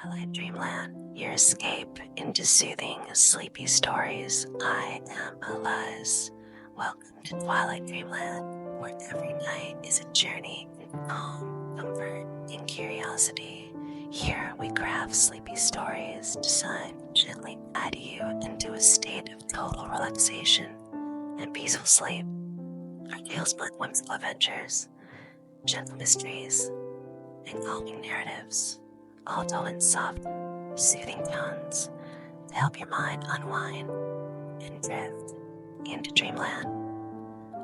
Twilight Dreamland, your escape into soothing, sleepy stories. I am Eliz. Welcome to Twilight Dreamland, where every night is a journey into calm, comfort, and curiosity. Here we craft sleepy stories designed to gently guide you into a state of total relaxation and peaceful sleep. Our tales blend whimsical adventures, gentle mysteries, and calming narratives, all told in soft, soothing tones to help your mind unwind and drift into dreamland.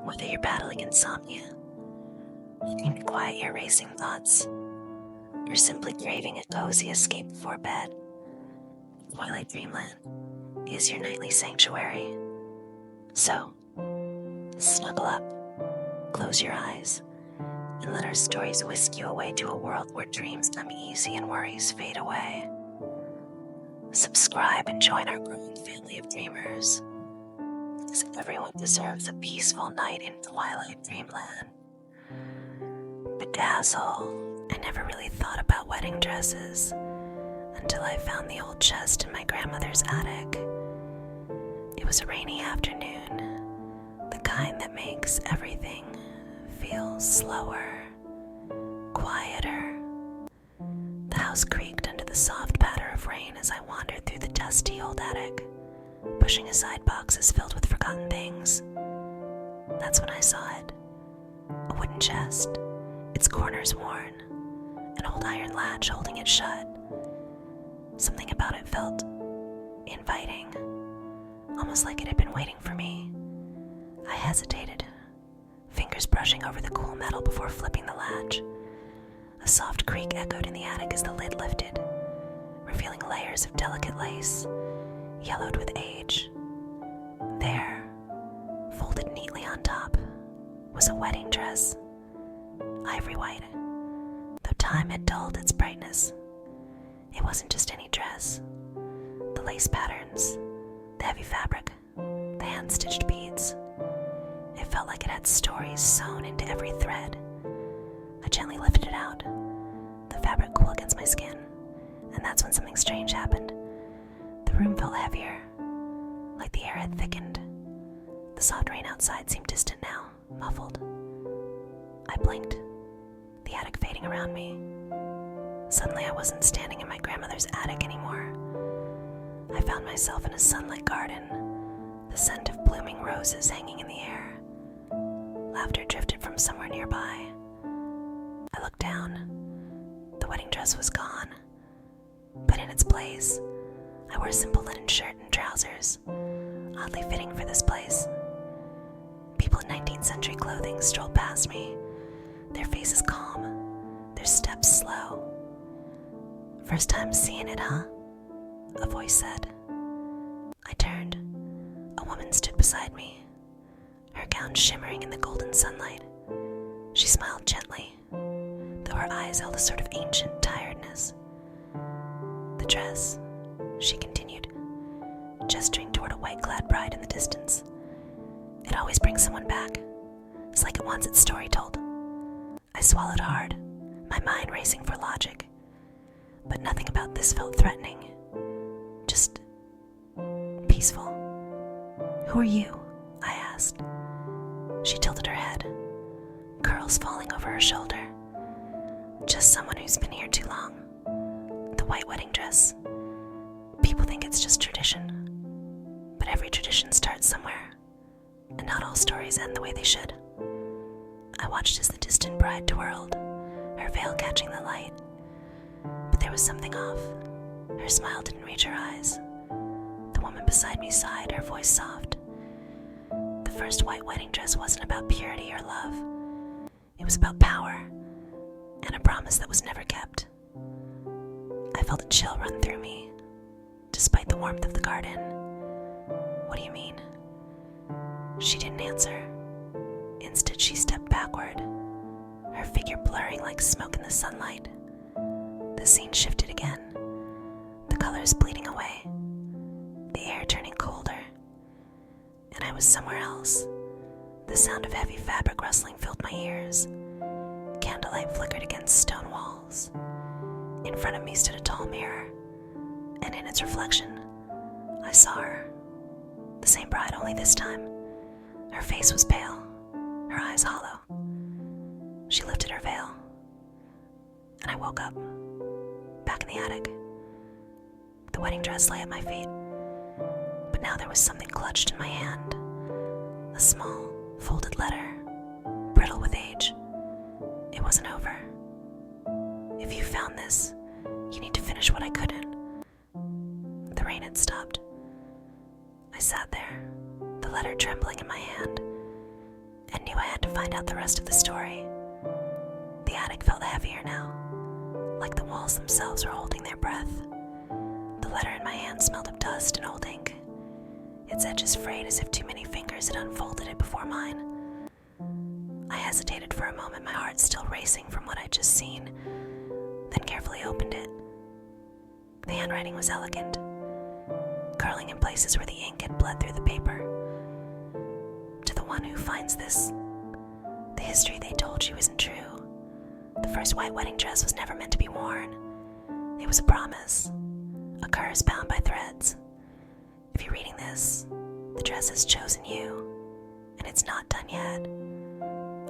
Whether you're battling insomnia, looking to quiet your racing thoughts, or simply craving a cozy escape before bed, Twilight Dreamland is your nightly sanctuary. So, snuggle up, close your eyes, and let our stories whisk you away to a world where dreams come easy and worries fade away. Subscribe and join our growing family of dreamers, because everyone deserves a peaceful night in Twilight Dreamland. Bedazzle. I never really thought about wedding dresses until I found the old chest in my grandmother's attic. It was a rainy afternoon, the kind that makes everything feel slower, quieter. The house creaked under the soft patter of rain as I wandered through the dusty old attic, pushing aside boxes filled with forgotten things. That's when I saw it. A wooden chest, its corners worn, an old iron latch holding it shut. Something about it felt inviting, almost like it had been waiting for me. I hesitated, fingers brushing over the cool metal before flipping the latch. A soft creak echoed in the attic as the lid lifted, revealing layers of delicate lace, yellowed with age. There, folded neatly on top, was a wedding dress, ivory white, though time had dulled its brightness. It wasn't just any dress. The lace patterns, the heavy fabric, the hand-stitched beads. It felt like it had stories sewn into every thread. I gently lifted it out, the fabric cool against my skin, and that's when something strange happened. The room felt heavier, like the air had thickened. The soft rain outside seemed distant now, muffled. I blinked, the attic fading around me. Suddenly I wasn't standing in my grandmother's attic anymore. I found myself in a sunlit garden, the scent of blooming roses hanging in the air. Laughter drifted from somewhere nearby. I looked down. The wedding dress was gone, but in its place, I wore a simple linen shirt and trousers, oddly fitting for this place. People in 19th century clothing strolled past me, their faces calm, their steps slow. "First time seeing it, huh?" a voice said. I turned. A woman stood beside me, her gown shimmering in the golden sunlight. She smiled gently, though her eyes held a sort of ancient tiredness. "The dress," she continued, gesturing toward a white-clad bride in the distance. "It always brings someone back. It's like it wants its story told." I swallowed hard, my mind racing for logic. But nothing about this felt threatening, just peaceful. "Who are you?" I asked. She tilted her head, curls falling over her shoulder. "Just someone who's been here too long. The white wedding dress. People think it's just tradition, but every tradition starts somewhere, and not all stories end the way they should." I watched as the distant bride twirled, her veil catching the light. But there was something off. Her smile didn't reach her eyes. The woman beside me sighed, her voice soft. The first white wedding dress wasn't about purity or love. It was about power, and a promise that was never kept. I felt a chill run through me, despite the warmth of the garden. "What do you mean?" She didn't answer. Instead, she stepped backward, her figure blurring like smoke in the sunlight. The scene shifted again, the colors bleeding away, the air turning colder, and I was somewhere else. The sound of heavy fabric rustling filled my ears. Candlelight flickered against stone walls. In front of me stood a tall mirror, its reflection, I saw her. The same bride, only this time. Her face was pale, her eyes hollow. She lifted her veil, and I woke up, back in the attic. The wedding dress lay at my feet, but now there was something clutched in my hand. A small, folded letter, brittle with age. It wasn't over. If you found this, you need to finish what I couldn't. The rain had stopped. I sat there, the letter trembling in my hand, and knew I had to find out the rest of the story. The attic felt heavier now, like the walls themselves were holding their breath. The letter in my hand smelled of dust and old ink, its edges frayed as if too many fingers had unfolded it before mine. I hesitated for a moment, my heart still racing from what I'd just seen, then carefully opened it. The handwriting was elegant, curling in places where the ink had bled through the paper. To the one who finds this, the history they told you isn't true. The first white wedding dress was never meant to be worn. It was a promise, a curse bound by threads. If you're reading this, the dress has chosen you, and it's not done yet.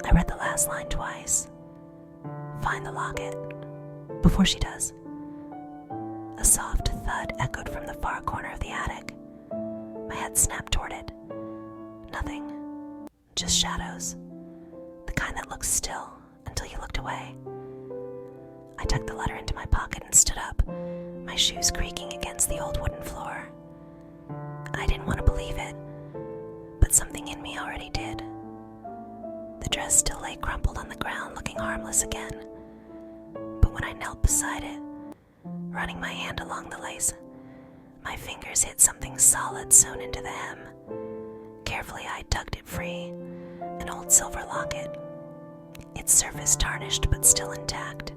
I read the last line twice. Find the locket. Before she does, a soft thud echoed from the far corner of the attic. My head snapped toward it. Nothing, just shadows, the kind that looks still until you looked away. I tucked the letter into my pocket and stood up, my shoes creaking against the old wooden floor. I didn't want to believe it, but something in me already did. The dress still lay crumpled on the ground, looking harmless again. But when I knelt beside it, running my hand along the lace, my fingers hit something solid sewn into the hem. Carefully, I tugged it free, an old silver locket, its surface tarnished but still intact.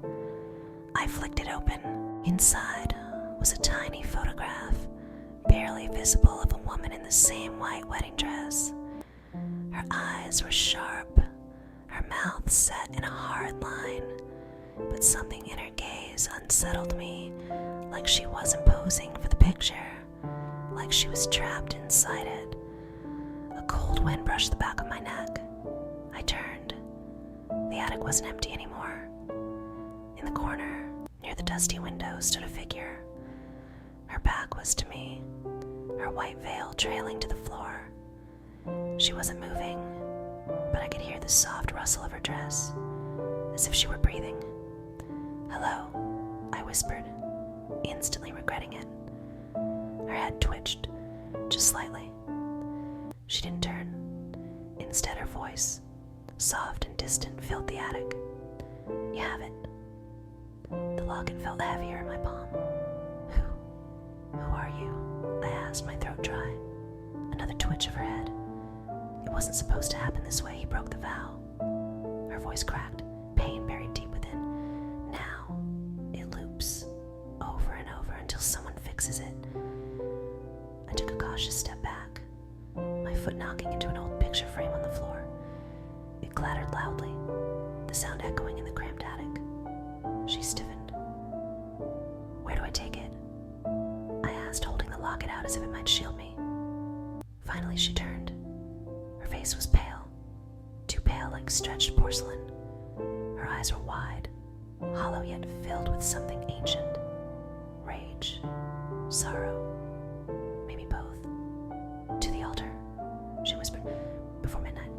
I flicked it open. Inside was a tiny photograph, barely visible, of a woman in the same white wedding dress. Her eyes were sharp, her mouth set in a hard line, but something in her gaze unsettled me, like she wasn't posing for the picture, like she was trapped inside it. A cold wind brushed the back of my neck. I turned. The attic wasn't empty anymore. In the corner, near the dusty window, stood a figure. Her back was to me, her white veil trailing to the floor. She wasn't moving, but I could hear the soft rustle of her dress, as if she were breathing. "Hello," I whispered, instantly regretting it. Her head twitched, just slightly. She didn't turn. Instead, her voice, soft and distant, filled the attic. "You have it." The locket felt heavier in my palm. Who are you?" I asked, my throat dry. Another twitch of her head. "It wasn't supposed to happen this way. He broke the vow." Her voice cracked, pain buried deep within. "Now it loops over and over until someone fixes it." I took a cautious step back, my foot knocking into an old picture frame on the floor. It clattered loudly, the sound echoing in the cramped attic. She stiffened. "Where do I take it?" I asked, holding the locket out as if it might shield me. Finally she turned. Her face was pale, too pale, like stretched porcelain. Her eyes were wide, hollow yet filled with something ancient. Rage, sorrow, maybe both. "To the altar," she whispered, "before midnight."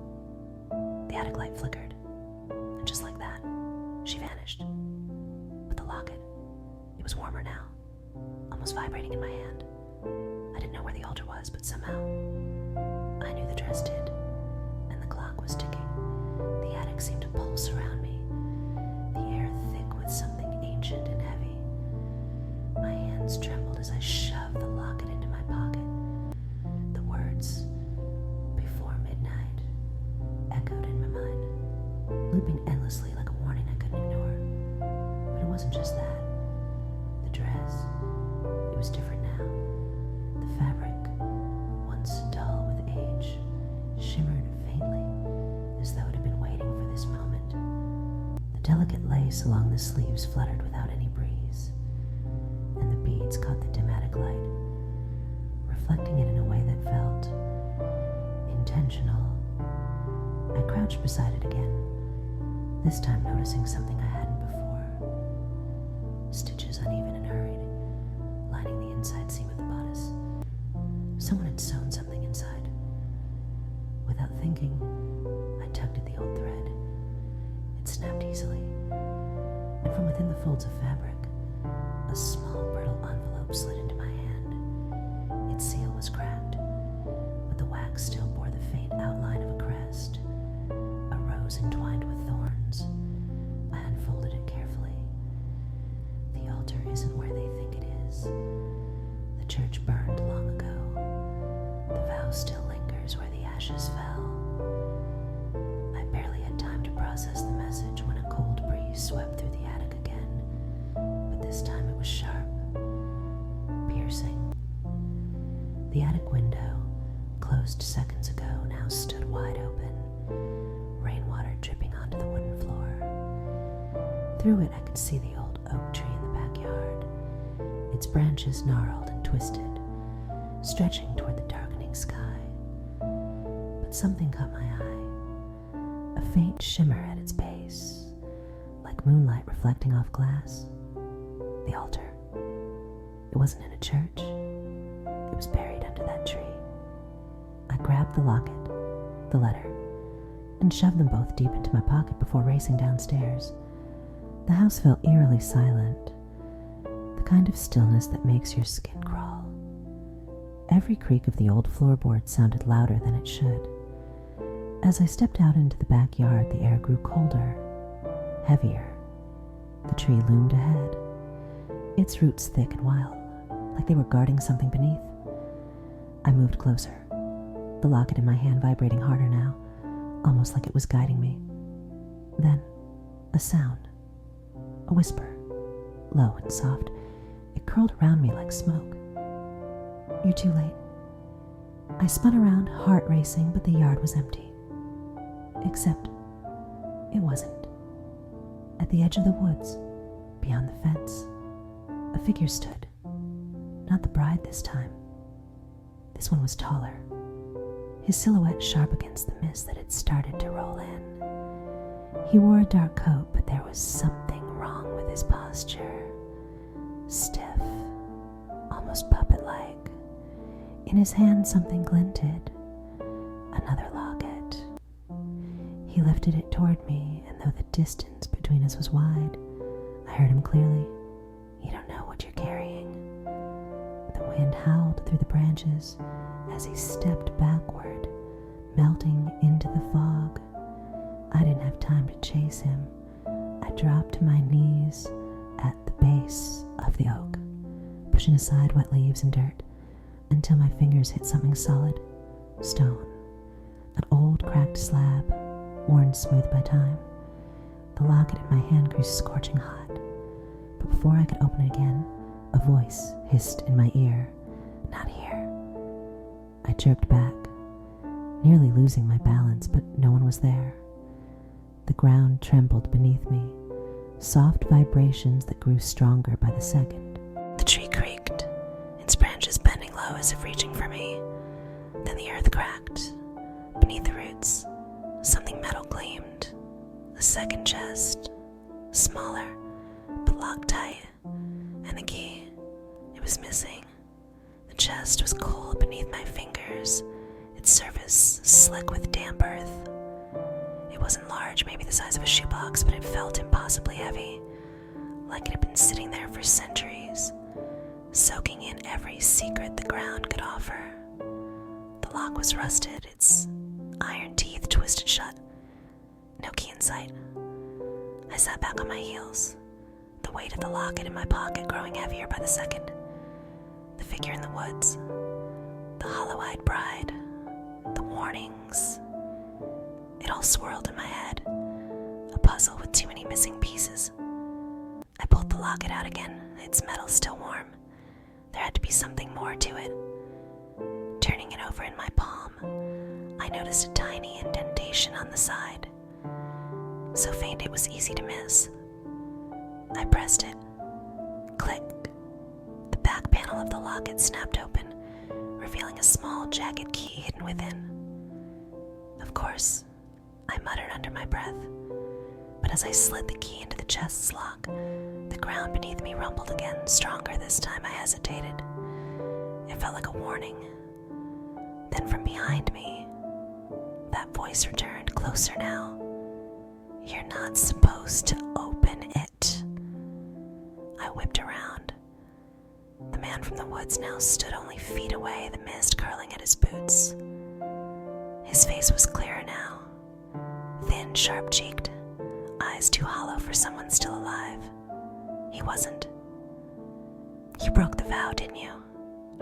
The attic light flickered, and just like that, she vanished. But the locket, it was warmer now, almost vibrating in my hand. I didn't know where the altar was, but somehow I knew the dress did, and the clock was ticking. The attic seemed to pulse around me, the air thick with something ancient and heavy. My hands trembled as I shoved the locket into my pocket. The words, "before midnight," echoed in my mind, looping endlessly like a warning I couldn't ignore. But it wasn't just that. The dress, it was different now. The fabric, once dull with age, shimmered faintly, as though it had been waiting for this moment. The delicate lace along the sleeves fluttered without any breeze, and the beads caught the dim attic light, crouched beside it again, this time noticing something I hadn't before. Stitches uneven and hurried, lining the inside seam of the bodice. Someone had sewn something inside. Without thinking, I tugged at the old thread. It snapped easily, and from within the folds of fabric, a small brittle envelope slid into my hand. Its seal was cracked, but the wax still bore the faint outline of a crest, a rose entwined with thorns. I unfolded it carefully. The altar isn't where they think it is. The church burned long ago. The vow still lingers where the ashes fell. I barely had time to process the message when a cold breeze swept through the attic again, but this time it was sharp, piercing. The attic window, closed seconds ago, now stood wide open, rainwater dripping onto the wooden floor. Through it I could see the old oak tree in the backyard, its branches gnarled and twisted, stretching toward the darkening sky. But something caught my eye, a faint shimmer at its base, like moonlight reflecting off glass. The altar. It wasn't in a church. It was buried under that tree. I grabbed the locket, the letter, and shoved them both deep into my pocket before racing downstairs. The house felt eerily silent, the kind of stillness that makes your skin crawl. Every creak of the old floorboard sounded louder than it should. As I stepped out into the backyard, the air grew colder, heavier. The tree loomed ahead, its roots thick and wild, like they were guarding something beneath. I moved closer, the locket in my hand vibrating harder now, almost like it was guiding me. Then, a sound, a whisper, low and soft. It curled around me like smoke. "You're too late." I spun around, heart racing, but the yard was empty. Except, it wasn't. At the edge of the woods, beyond the fence, a figure stood. Not the bride this time. This one was taller, his silhouette sharp against the mist that had started to roll in. He wore a dark coat, but there was something wrong with his posture. Stiff, almost puppet-like. In his hand something glinted. Another locket. He lifted it toward me, and though the distance between us was wide, I heard him clearly. "You don't know what you're carrying." The wind howled through the branches as he stepped backward, melting into the fog. I didn't have time to chase him. I dropped to my knees at the base of the oak, pushing aside wet leaves and dirt until my fingers hit something solid, stone, an old cracked slab, worn smooth by time. The locket in my hand grew scorching hot, but before I could open it again, a voice hissed in my ear, "Not here." I jerked back, nearly losing my balance, but no one was there. The ground trembled beneath me, soft vibrations that grew stronger by the second. The tree creaked, its branches bending low as if reaching for me. Then the earth cracked. Beneath the roots, something metal gleamed. A second chest, smaller, but locked tight, and the key. It was missing. The chest was cold beneath my fingers, its surface slick with damp earth. It wasn't large, maybe the size of a shoebox, but it felt impossibly heavy, like it had been sitting there for centuries, soaking in every secret the ground could offer. The lock was rusted, its iron teeth twisted shut. No key in sight. I sat back on my heels, the weight of the locket in my pocket growing heavier by the second. The figure in the woods, the hollow-eyed bride, the warnings. It all swirled in my head, a puzzle with too many missing pieces. I pulled the locket out again, its metal still warm. There had to be something more to it. Turning it over in my palm, I noticed a tiny indentation on the side, so faint it was easy to miss. I pressed it. Click. The back panel of the locket snapped open, revealing a small jagged key hidden within. Of course, I muttered under my breath. But as I slid the key into the chest's lock, the ground beneath me rumbled again, stronger this time. I hesitated. It felt like a warning. Then from behind me, that voice returned, closer now. "You're not supposed to open it." I whipped around. The man from the woods now stood only feet away, the mist curling at his boots. His face was clearer now, thin, sharp-cheeked, eyes too hollow for someone still alive. He wasn't. "You broke the vow, didn't you?"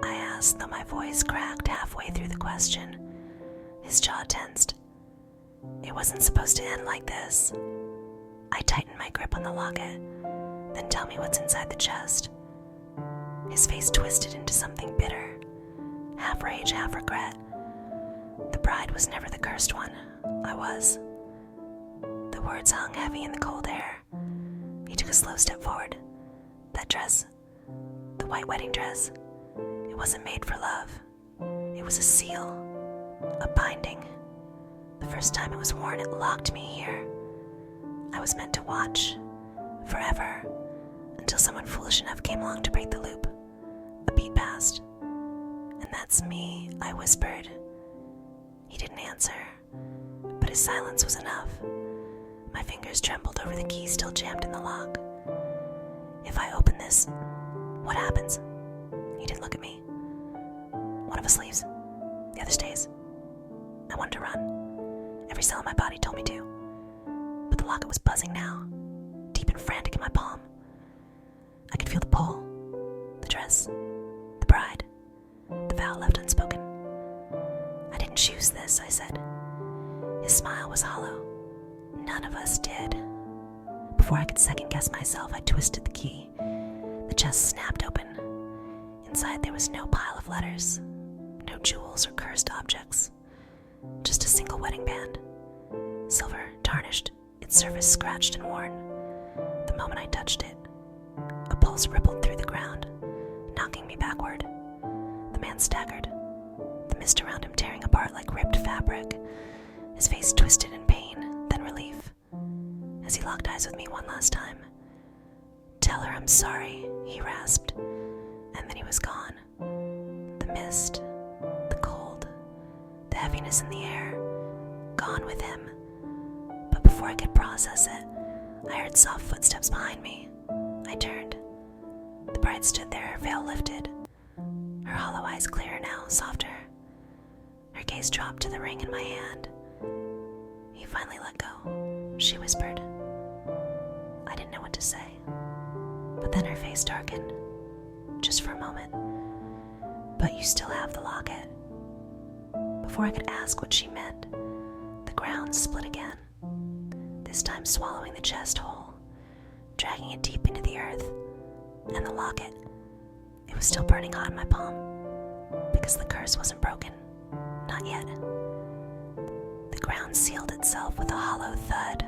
I asked, though my voice cracked halfway through the question. His jaw tensed. "It wasn't supposed to end like this." I tightened my grip on the locket. "Then tell me what's inside the chest." His face twisted into something bitter, half rage, half regret. The bride was never the cursed one. I was. The words hung heavy in the cold air. He took a slow step forward. "That dress, the white wedding dress, it wasn't made for love. It was a seal, a binding. The first time it was worn, it locked me here. I was meant to watch, forever, until someone foolish enough came along to break the loop." A beat passed. "And that's me," I whispered. He didn't answer, but his silence was enough. My fingers trembled over the key still jammed in the lock. "If I open this, what happens?" He didn't look at me. "One of us leaves, the other stays." I wanted to run. Every cell in my body told me to. But the locket was buzzing now, deep and frantic in my palm. I could feel the pull, the dress, the bride, the vow left unspoken. "I didn't choose this," I said. His smile was hollow. "None of us did." Before I could second-guess myself, I twisted the key. The chest snapped open. Inside there was no pile of letters, no jewels or cursed objects, just a single wedding band. Silver, tarnished, its surface scratched and worn. The moment I touched it, a pulse rippled through the ground, knocking me backward. The man staggered, the mist around him tearing apart like ripped fabric. His face twisted in pain, then relief, as he locked eyes with me one last time. "Tell her I'm sorry," he rasped, and then he was gone. The mist, the cold, the heaviness in the air, gone with him. But before I could process it, I heard soft footsteps behind me. I turned. The bride stood there, her veil lifted, her hollow eyes clearer now, softer. Her gaze dropped to the ring in my hand. "He finally let go," she whispered. I didn't know what to say, but then her face darkened, just for a moment. "But you still have the locket." Before I could ask what she meant, the ground split again, this time swallowing the chest whole, dragging it deep into the earth, and the locket. It was still burning hot in my palm, because the curse wasn't broken. Not yet. The ground sealed itself with a hollow thud,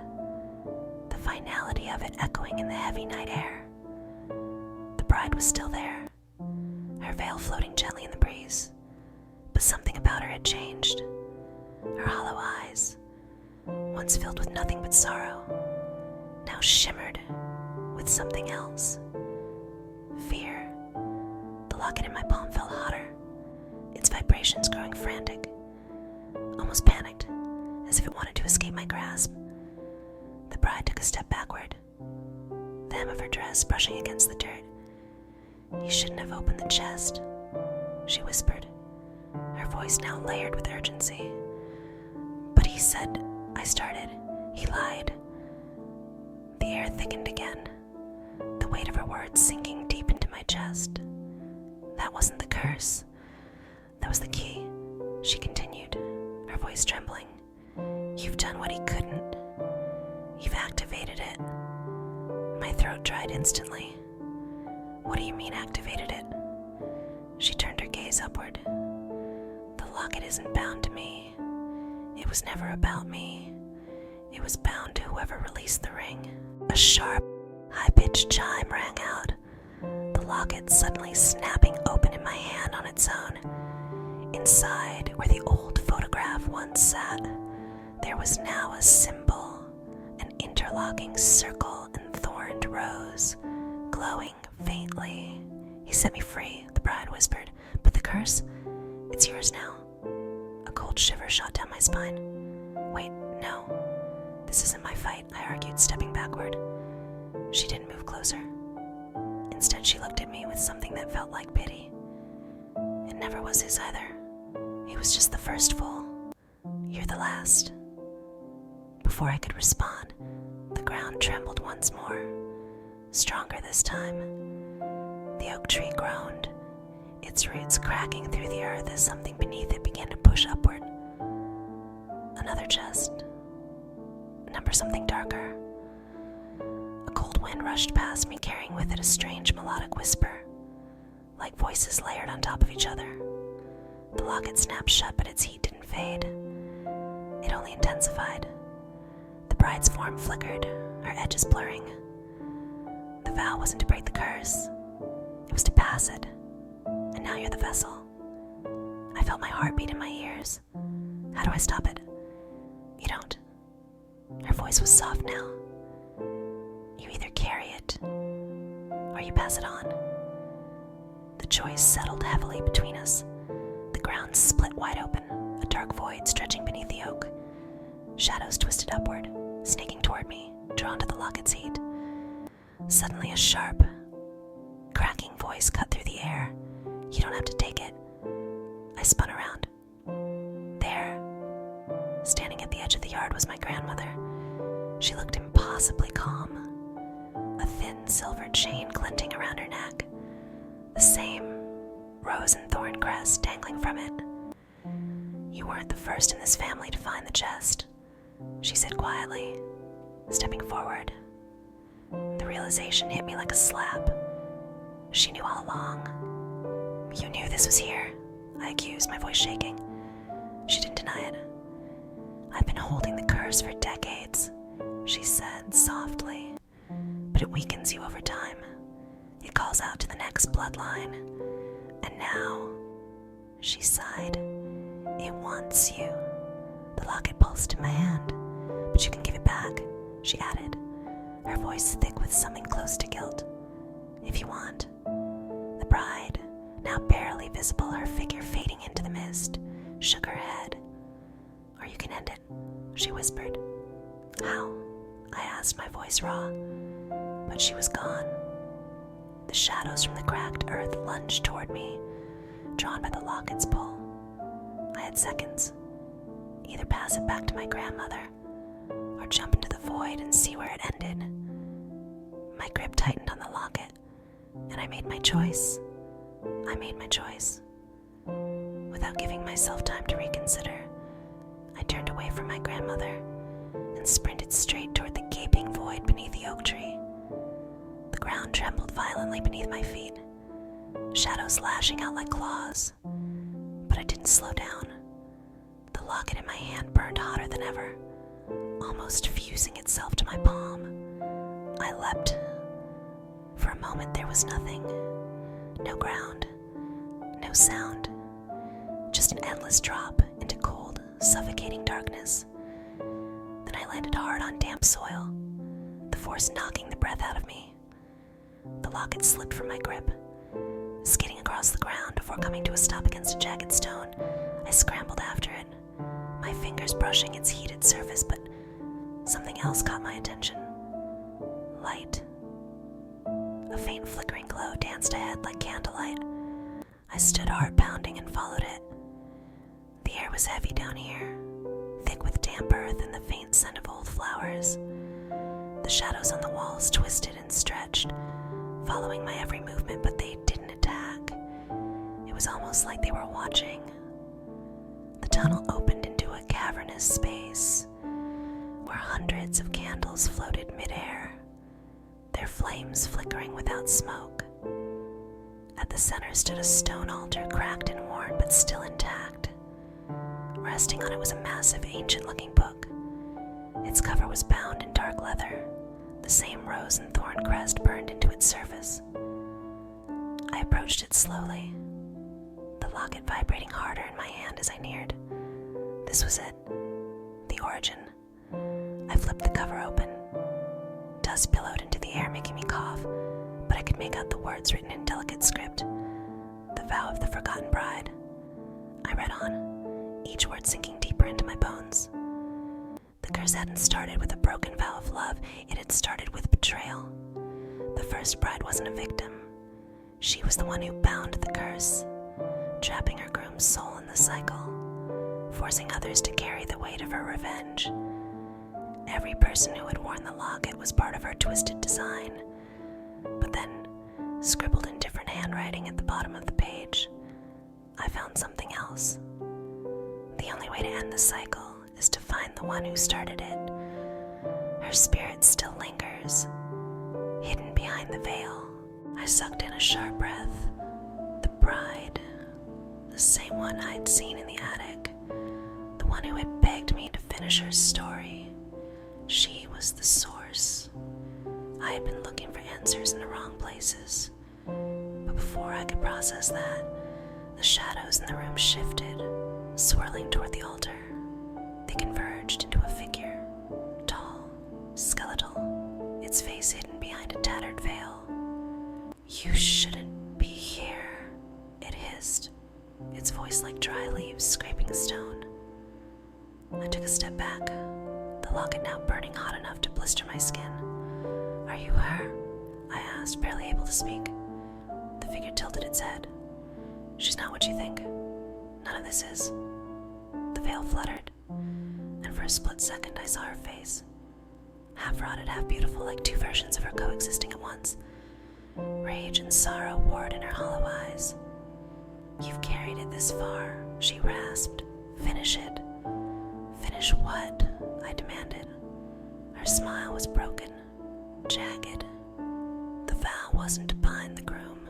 the finality of it echoing in the heavy night air. The bride was still there, her veil floating gently in the breeze, but something about her had changed. Her hollow eyes, once filled with nothing but sorrow, now shimmered with something else. Fear. The locket in my palm felt hotter, its vibrations growing frantic, almost panicked, as if it wanted to escape my grasp. The bride took a step backward, the hem of her dress brushing against the dirt. "You shouldn't have opened the chest," she whispered, her voice now layered with urgency. "But he said," I started. "He lied." The air thickened again, the weight of her words sinking deep into my chest. "That wasn't the curse. That was the key," she continued, her voice trembling. "You've done what he couldn't. You've activated it." My throat dried instantly. "What do you mean activated it?" She turned her gaze upward. "The locket isn't bound to me. It was never about me. It was bound to whoever released the ring." A sharp, high-pitched chime rang out, the locket suddenly snapping open in my hand on its own. Inside, where the old photograph once sat, There was now a symbol, an interlocking circle and thorned rose, glowing faintly. "He set me free," the bride whispered. "But the curse? It's yours now." A cold shiver shot down my spine. "Wait, no. This isn't my fight," I argued, stepping backward. She didn't move closer. Instead, she looked at me with something that felt like pity. It never was his either. He was just the first fool. "You're the last." Before I could respond, the ground trembled once more, stronger this time. The oak tree groaned, its roots cracking through the earth as something beneath it began to push upward. Another chest. Number something darker. A cold wind rushed past me, carrying with it a strange melodic whisper, like voices layered on top of each other. The locket snapped shut, but its heat didn't fade. It only intensified. The bride's form flickered, her edges blurring. The vow wasn't to break the curse. It was to pass it. And now you're the vessel. I felt my heartbeat in my ears. How do I stop it? You don't. Her voice was soft now. You either carry it, or you pass it on. The choice settled heavily between us. The ground split wide open, a dark void stretching beneath the oak. Shadows twisted upward, snaking toward me, drawn to the locket's heat. Suddenly a sharp, cracking voice cut through the air. "You don't have to take it." I spun around. There, standing at the edge of the yard, was my grandmother. She looked impossibly calm, a thin silver chain glinting around her neck, the same rose and thorn crest dangling from it. "You weren't the first in this family to find the chest," she said quietly, stepping forward. The realization hit me like a slap. She knew all along. "You knew this was here," I accused, my voice shaking. She didn't deny it. "I've been holding the curse for decades," she said softly, "but it weakens you over time. It calls out to the next bloodline. And now," she sighed, "it wants you." The locket pulsed in my hand. "But you can give it back," she added, her voice thick with something close to guilt. "If you want." The bride, now barely visible, her figure fading into the mist, shook her head. "Or you can end it," she whispered. "How?" I asked, my voice raw. But she was gone. The shadows from the cracked earth lunged toward me, drawn by the locket's pull. I had seconds. Either pass it back to my grandmother, or jump into the void and see where it ended. My grip tightened on the locket, and I made my choice. I made my choice. Without giving myself time to reconsider, I turned away from my grandmother and sprinted straight toward the gaping void beneath the oak tree. The ground trembled violently beneath my feet, shadows lashing out like claws. But I didn't slow down. The locket in my hand burned hotter than ever, almost fusing itself to my palm. I leapt. For a moment there was nothing. No ground, no sound, just an endless drop into cold, suffocating darkness. Then I landed hard on damp soil, the force knocking the breath out of me. The locket slipped from my grip, skidding across the ground before coming to a stop against a jagged stone. I scrambled after it, my fingers brushing its heated surface, but something else caught my attention. Light. A faint flickering glow danced ahead like candlelight. I stood heart pounding and followed it. The air was heavy down here, thick with damp earth and the faint scent of old flowers. The shadows on the walls twisted and stretched, following my every movement, but they didn't attack. It was almost like they were watching. The tunnel opened into a cavernous space where hundreds of candles floated midair, their flames flickering without smoke. At the center stood a stone altar, cracked and worn, but still intact. Resting on it was a massive, ancient-looking book. Its cover was bound in dark leather, the same rose and thorn crest burned into its surface. I approached it slowly, the locket vibrating harder in my hand as I neared. This was it, the the origin. I flipped the cover open. Dust billowed into the air, making me cough, but I could make out the words written in delicate script. The vow of the forgotten bride. I read on, each word sinking deeper into my bones. The curse hadn't started with a broken vow of love, it had started with betrayal. The first bride wasn't a victim. She was the one who bound the curse, trapping her groom's soul in the cycle, forcing others to carry the weight of her revenge. Every person who had worn the locket was part of her twisted design. But then, scribbled in different handwriting at the bottom of the page, I found something else. The only way to end the cycle is to find the one who started it. Her spirit still lingers, hidden behind the veil. I sucked in a sharp breath. The bride, the same one I'd seen in the attic, the one who had begged me to finish her story. She was the source. I had been looking for answers in the wrong places, but before I could process that, the shadows in the room shifted, swirling toward the altar. They converged into a figure, tall, skeletal, its face hidden behind a tattered veil. "You shouldn't be here," it hissed, its voice like dry leaves scraping a stone. I took a step back, the locket now burning hot enough to blister my skin. "Are you her?" I asked, barely able to speak. The figure tilted its head. "She's not what you think. None of this is." The veil fluttered, and for a split second I saw her face. Half rotted, half beautiful, like two versions of her coexisting at once. Rage and sorrow warred in her hollow eyes. "You've carried it this far," she rasped. "Finish it." "Finish what?" I demanded. Her smile was broken, jagged. The vow wasn't to bind the groom.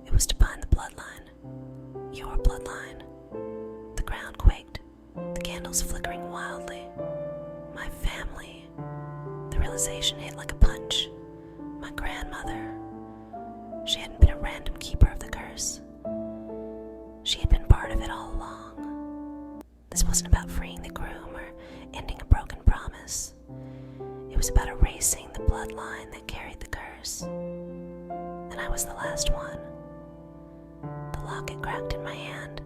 It was to bind the bloodline. Your bloodline. The ground quaked, the candles flickering wildly. My family. The realization hit like a punch. My grandmother. She hadn't been a random keeper of the curse. She had been part of it all along. This wasn't about freeing the groom or ending a broken promise. It was about erasing the bloodline that carried the curse. And I was the last one. The locket cracked in my hand,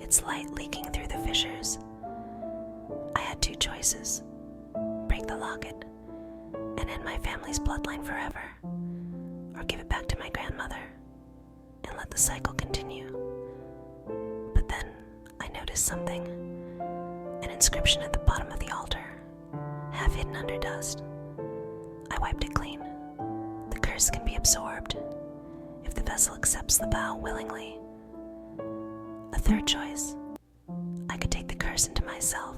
its light leaking through the fissures. I had two choices: break the locket and end my family's bloodline forever, or give it back to my grandmother and let the cycle continue. But then I noticed something, an inscription at the bottom of the altar, half hidden under dust. I wiped it clean. The curse can be absorbed if the vessel accepts the vow willingly. A third choice: I could take the curse into myself,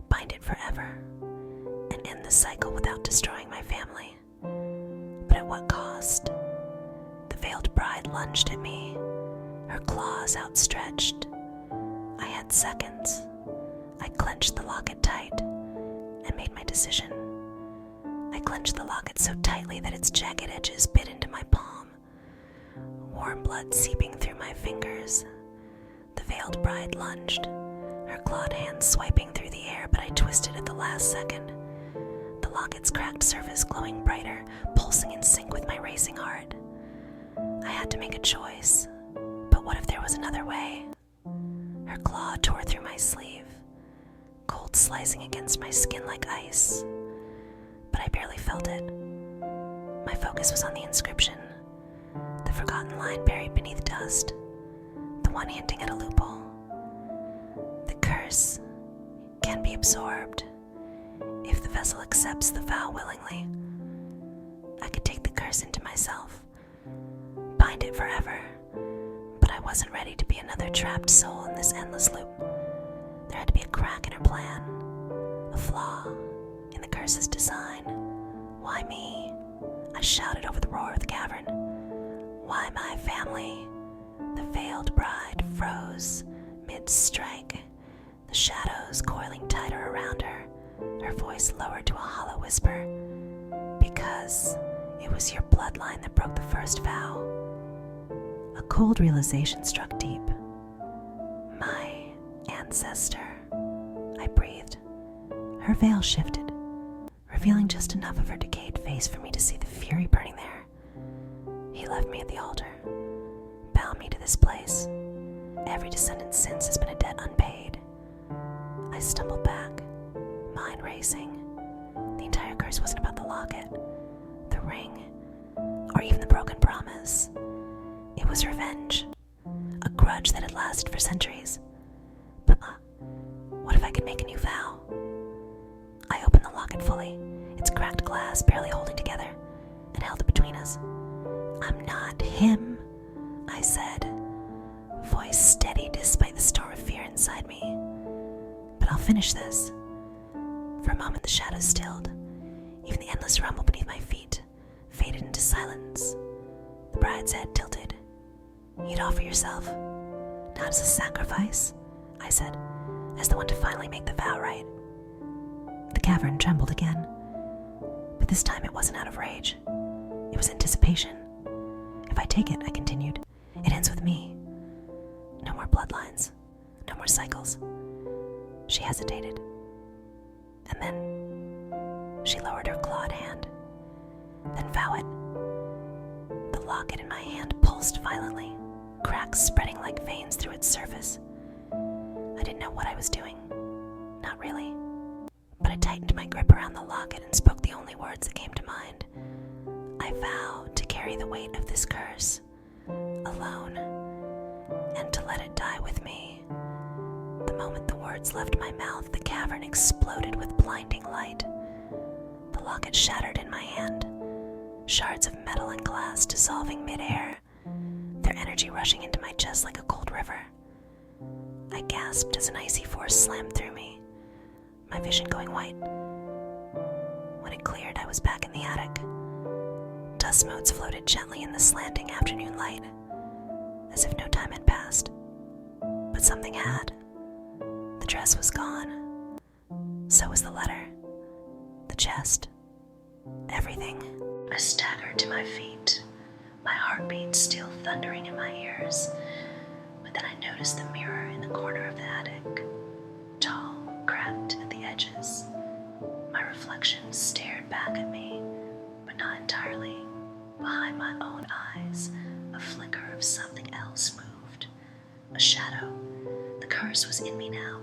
bind it forever, and end the cycle without destroying my family. But at what cost? The veiled bride lunged at me, her claws outstretched. I had seconds. I clenched the locket tight and made my decision. I clenched the locket so tightly that its jagged edges bit into my palm, warm blood seeping through my fingers. The veiled bride lunged, her clawed hands swiping through the air, but I twisted at the last second. The locket's cracked surface glowing brighter, pulsing in sync with my racing heart. I had to make a choice, but what if there was another way? Her claw tore through my sleeve, cold slicing against my skin like ice, but I barely felt it. My focus was on the inscription, the forgotten line buried beneath dust, the one hinting at a loophole. The curse can be absorbed if the vessel accepts the vow willingly. I could take the curse into myself, bind it forever, but I wasn't ready to be another trapped soul in this endless loop. There had to be a crack in her plan, a flaw in the curse's design. Why me? I shouted over the roar of the cavern. Why my family? The veiled bride froze mid-strike, the shadows coiling tighter around her, her voice lowered to a hollow whisper. Because it was your bloodline that broke the first vow. A cold realization struck deep. My ancestor, I breathed, veil shifted, revealing just enough of her decayed face for me to see the fury burning there. He left me at the altar, bound me to this place. Every descendant since has been a debt unpaid. I stumbled back, mind racing. The entire curse wasn't about the locket, the ring, or even the broken promise. It was revenge, a grudge that had lasted for centuries. But what if I could make a new vow? I opened the locket fully, its cracked glass barely holding together, and held it between us. "I'm not him," I said, voice steady despite the storm of fear inside me. "But I'll finish this." For a moment the shadows stilled. Even the endless rumble beneath my feet faded into silence. The bride's head tilted. "You'd offer yourself, not as a sacrifice," I said, as the one to finally make the vow right. The cavern trembled again, but this time it wasn't out of rage. It was anticipation. "If I take it," I continued, "it ends with me. No more bloodlines, no more cycles." She hesitated, and then she lowered her clawed hand. "Then vow it." The locket in my hand pulsed violently, cracks spreading like veins through its surface. I didn't know what I was doing. Not really. But I tightened my grip around the locket and spoke the only words that came to mind. "I vow to carry the weight of this curse, alone, and to let it die with me." The moment the words left my mouth, the cavern exploded with blinding light. The locket shattered in my hand, shards of metal and glass dissolving mid-air, their energy rushing into my chest like a cold river. I gasped as an icy force slammed through me, my vision going white. When it cleared, I was back in the attic. Dust motes floated gently in the slanting afternoon light, as if no time had passed. But something had. The dress was gone. So was the letter, the chest, everything. I staggered to my feet, my heartbeat still thundering in my ears. But then I noticed the mirror in the corner of the attic, tall, cracked at the edges. My reflection stared back at me, but not entirely. Behind my own eyes, a flicker of something else moved. A shadow. The curse was in me now,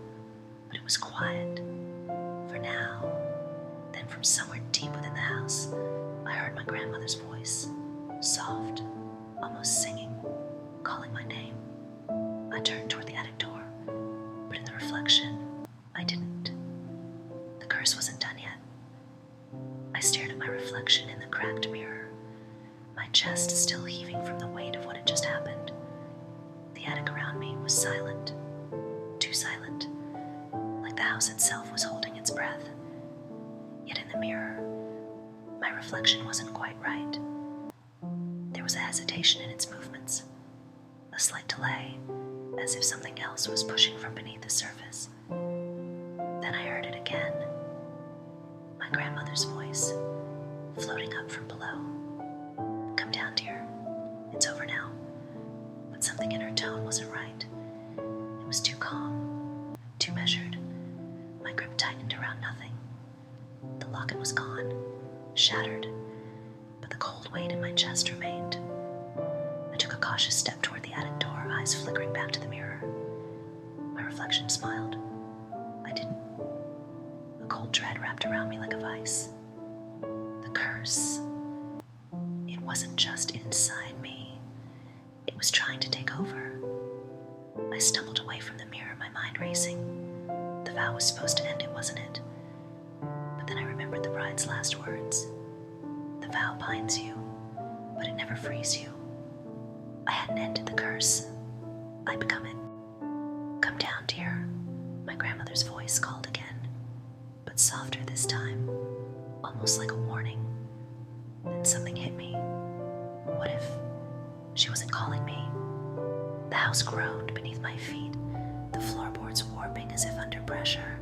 but it was quiet. For now. Then from somewhere deep within the house, I heard my grandmother's voice, soft, almost singing, calling my name. I turned toward the attic door, but in the reflection, I didn't. The curse wasn't done yet. I stared at my reflection in the cracked mirror, my chest still heaving from the weight of what had just happened. The attic around me was silent, too silent, like the house itself was holding its breath. Yet in the mirror, my reflection wasn't quite right. There was a hesitation in its movements, a slight delay, as if something else was pushing from beneath the surface. Then I heard it again, my grandmother's voice, floating up from below. "Come down, dear. It's over now." But something in her tone wasn't right. It was too calm, too measured. My grip tightened around nothing. The locket was gone, shattered, but the cold weight in my chest remained. I took a cautious step toward the attic door, eyes flickering back to the mirror. My reflection smiled. I didn't. A cold dread wrapped around me like a vice. The curse. It wasn't just inside me. It was trying to take over. I stumbled away from the mirror, my mind racing. The vow was supposed to end it, wasn't it? But then I remembered the bride's last words. The vow binds you, but it never frees you. I hadn't ended the curse. I'd become it. "Come down, dear," my grandmother's voice called again, but softer this time, almost like a warning. Then something hit me. What if she wasn't calling me? The house groaned beneath my feet, the floorboards warping as if under pressure.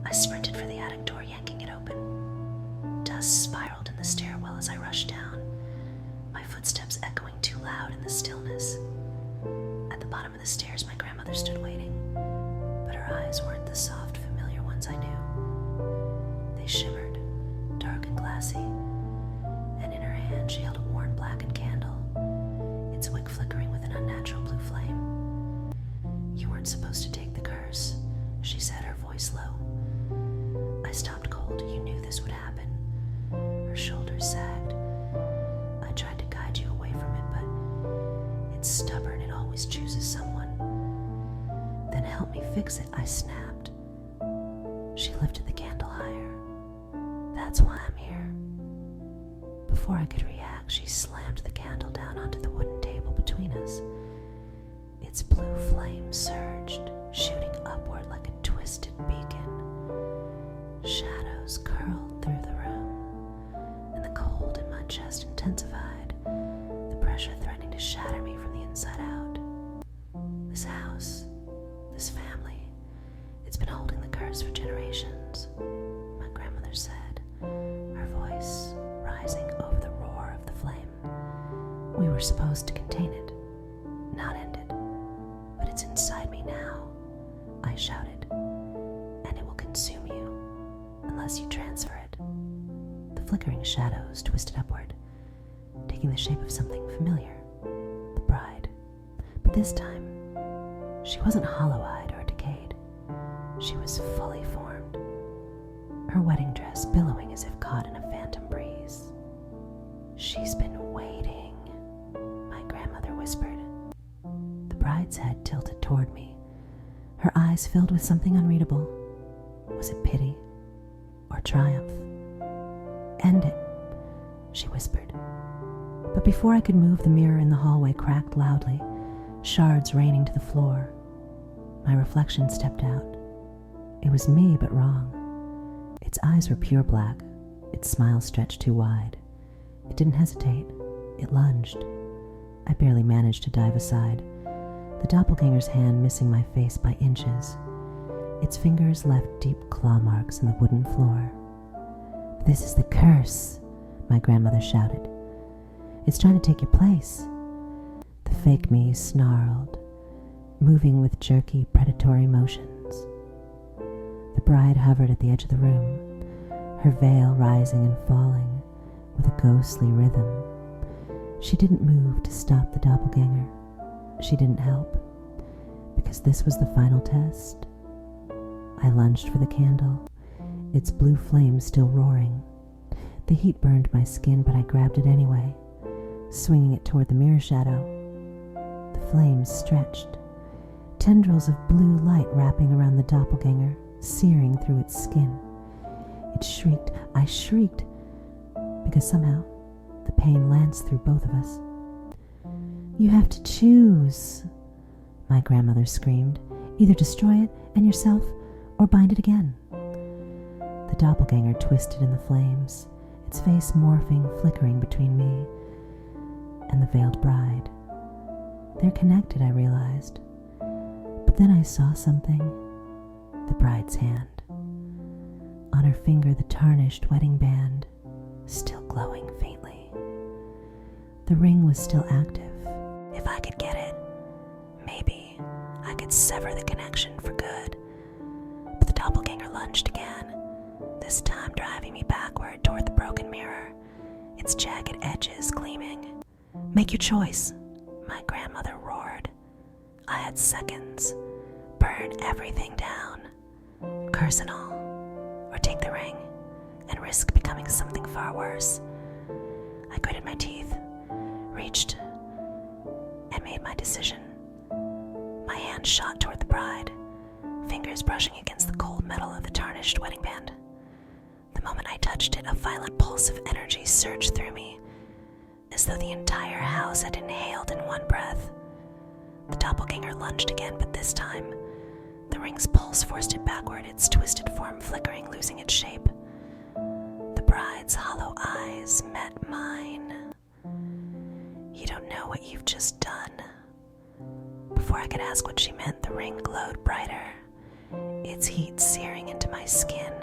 I sprinted for the attic door, yanking it open. Dust spiraled in the stairwell as I rushed down, my footsteps echoing too loud in the stillness. At the bottom of the stairs, my grandmother stood waiting, but her eyes weren't the soft, familiar ones I knew. It's stubborn, it always chooses someone. Then help me fix it, I snapped. She lifted the candle higher. That's why I'm here. Before I could react, she slammed the candle down onto the wooden table between us. Its blue flame surged, shooting upward like a twisted beacon. Shadows curled through the room, and the cold in my chest intensified, the pressure threatening to shatter me from the inside out. This house, this family, it's been holding the curse for generations, my grandmother said, her voice rising over the roar of the flame. We were supposed to contain it, not end it, but it's inside me now, I shouted, and it will consume you unless you transfer it. The flickering shadows twisted upward, taking the shape of something familiar, the bride. But this time, she wasn't hollow-eyed or decayed. She was fully formed, her wedding dress billowing as if caught in a phantom breeze. She's been waiting, my grandmother whispered. The bride's head tilted toward me, her eyes filled with something unreadable. Was it pity or triumph? End it, she whispered. But before I could move, the mirror in the hallway cracked loudly, shards raining to the floor. My reflection stepped out. It was me, but wrong. Its eyes were pure black, its smile stretched too wide. It didn't hesitate. It lunged. I barely managed to dive aside, the doppelganger's hand missing my face by inches. Its fingers left deep claw marks in the wooden floor. This is the curse, my grandmother shouted. It's trying to take your place. The fake me snarled, moving with jerky, predatory motions. The bride hovered at the edge of the room, her veil rising and falling with a ghostly rhythm. She didn't move to stop the doppelganger. She didn't help, because this was the final test. I lunged for the candle, its blue flame still roaring. The heat burned my skin, but I grabbed it anyway, swinging it toward the mirror shadow. The flames stretched, tendrils of blue light wrapping around the doppelganger, searing through its skin. It shrieked. I shrieked, because somehow the pain lanced through both of us. You have to choose, my grandmother screamed. Either destroy it and yourself, or bind it again. The doppelganger twisted in the flames, its face morphing, flickering between me and the veiled bride. They're connected, I realized. But then I saw something. The bride's hand. On her finger, the tarnished wedding band, still glowing faintly. The ring was still active. If I could get it, maybe I could sever the connection for good. But the doppelganger lunged again, this time driving me backward toward the broken mirror, its jagged edges gleaming. Make your choice, my grandmother roared. I had seconds. Burn everything down, curse it all, or take the ring and risk becoming something far worse. I gritted my teeth, reached, and made my decision. My hand shot toward the bride, fingers brushing against the cold metal of the tarnished wedding band. The moment I touched it, a violent pulse of energy surged through me, as though the entire house had inhaled in one breath. The doppelganger lunged again, but this time, the ring's pulse forced it backward, its twisted form flickering, losing its shape. The bride's hollow eyes met mine. You don't know what you've just done. Before I could ask what she meant, the ring glowed brighter, its heat searing into my skin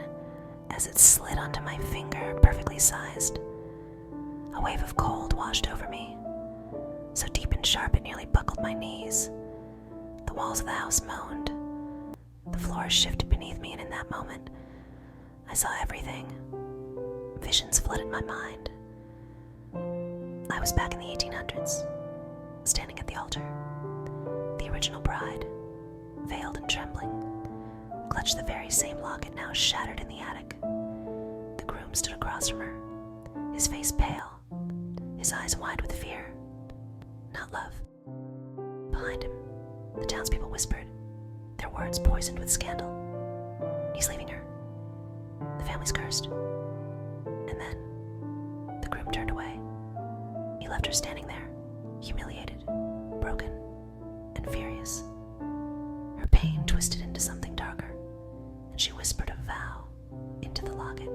as it slid onto my finger, perfectly sized. A wave of cold washed over me, so deep and sharp it nearly buckled my knees. The walls of the house moaned. The floor shifted beneath me, and in that moment, I saw everything. Visions flooded my mind. I was back in the 1800s, standing at the altar. The original bride, veiled and trembling, clutched the very same locket now shattered in the attic. The groom stood across from her, his face pale, his eyes wide with fear, not love. The townspeople whispered, their words poisoned with scandal. He's leaving her. The family's cursed. And then the groom turned away. He left her standing there, humiliated, broken, and furious. Her pain twisted into something darker, and she whispered a vow into the locket,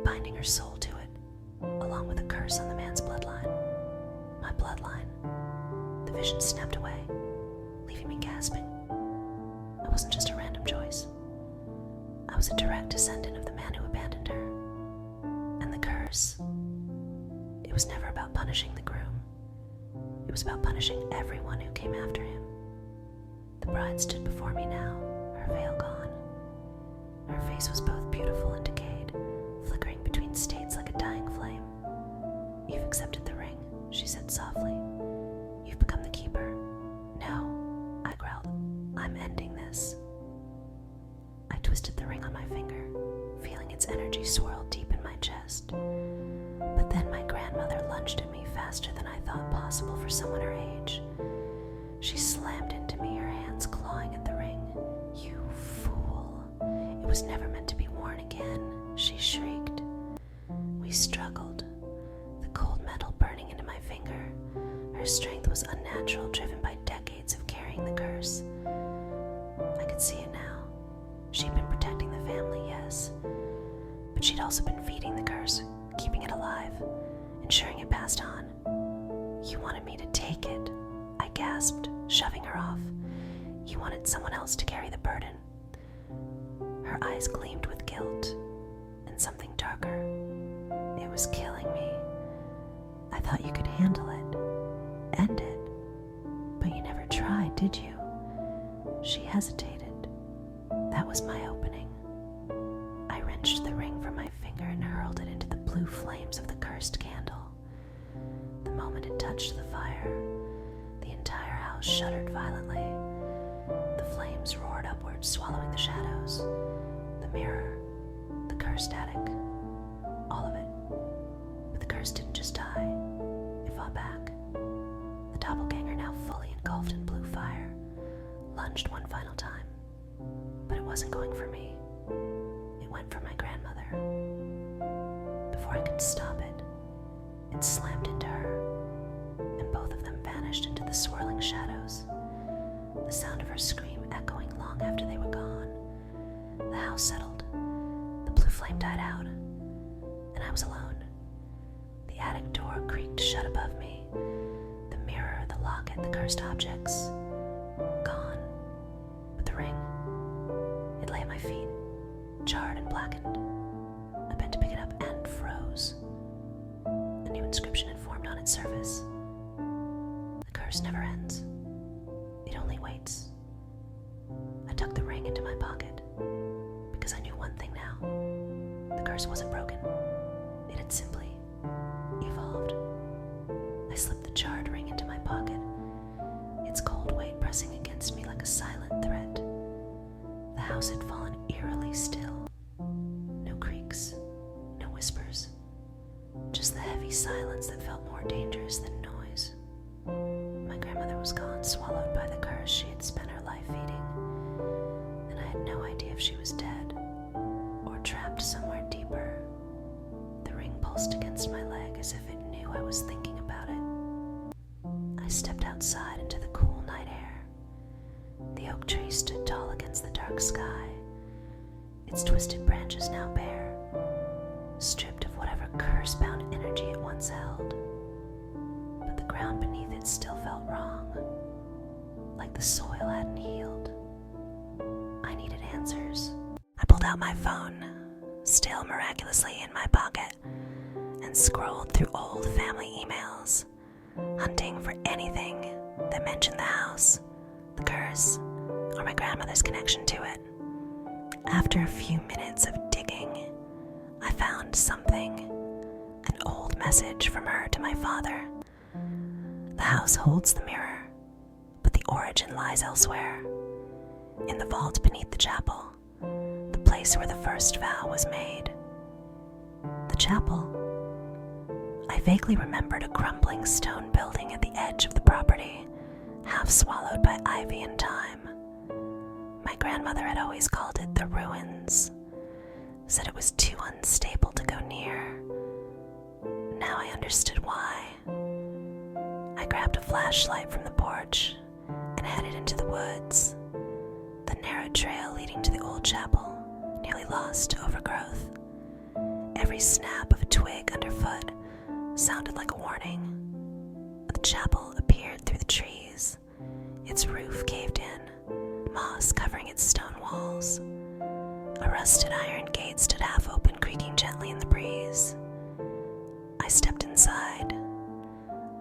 binding her soul to it, along with a curse on the man's bloodline. My bloodline. The vision snapped away, leaving me gasping. I wasn't just a random choice. I was a direct descendant of the man who abandoned her. And the curse, it was never about punishing the groom. It was about punishing everyone who came after him. The bride stood before me now, her veil gone. Her face was both beautiful and decayed, flickering between states like a dying flame. You've accepted the ring, she said softly. You've become the keeper. No, I growled. I'm ending this. I twisted the ring on my finger, feeling its energy swirl deep in my chest. But then my grandmother lunged at me faster than I thought possible for someone her age. She slammed into me, her hands clawing at the ring. You fool. It was never meant to be worn again, she shrieked. We struggled, the cold metal burning into my finger. Her strength was unnatural, driven by decades of carrying the curse. I could see it now. She'd been protecting the family, yes, but she'd also been feeding the curse, keeping it alive, ensuring it passed on. You wanted me to take it, I gasped, shoving her off. You wanted someone else to carry the burden. Her eyes gleamed with guilt and something darker. It was killing me. I thought you could handle it, end it, but you never tried, did you? She hesitated. That was my opening. I wrenched the ring from my finger and hurled it into the blue flames of the cursed candle. The moment it touched the fire, the entire house shuddered violently. The flames roared upward, swallowing the shadows, the mirror, the cursed attic, all of it. But the curse didn't just die. It fought back. The doppelganger, now fully engulfed in blue fire, lunged one final time. But it wasn't going for me. It went for my grandmother. Before I could stop it, it slammed into her, and both of them vanished into the swirling shadows, the sound of her scream echoing long after they were gone. The house settled. The blue flame died out, and I was alone. The attic door creaked shut above me. The mirror, the locket, the cursed objects, gone. But the ring, it lay at my feet, charred and blackened. I bent to pick it up and froze. A new inscription had formed on its surface. The curse never ends. It only waits. I tucked the ring into my pocket, because I knew one thing now. The curse wasn't broken. It had simply evolved. I slipped the charred ring into my pocket, its cold weight pressing against me like a silent threat. The house had fallen eerily still. No creaks, no whispers, just the heavy silence that felt more dangerous than noise. My grandmother was gone, swallowed by the curse she had spent her life feeding, and I had no idea if she was dead or trapped somewhere deeper. The ring pulsed against my leg as if it knew I was thinking about it. I stepped outside into the cool night air. The oak tree stood tall against the dark sky, its twisted branches now bare, stripped of whatever curse-bound energy it once held. But the ground beneath it still felt wrong, like the soil hadn't healed. I needed answers. I pulled out my phone, still miraculously in my pocket, and scrolled through old family emails, hunting for anything that mentioned the house, the curse, or my grandmother's connection to it. After a few minutes of digging, I found something, an old message from her to my father. The house holds the mirror, but the origin lies elsewhere, in the vault beneath the chapel, the place where the first vow was made. The chapel. I vaguely remembered a crumbling stone building at the edge of the property, half swallowed by ivy and time. My grandmother had always called it the ruins, said it was too unstable to go near. Now I understood why. I grabbed a flashlight from the porch and headed into the woods. The narrow trail leading to the old chapel, nearly lost to overgrowth. Every snap of a twig underfoot sounded like a warning. The chapel appeared through the trees. Its roof caved in, moss covering its stone walls. A rusted iron gate stood half open, creaking gently in the breeze. I stepped inside.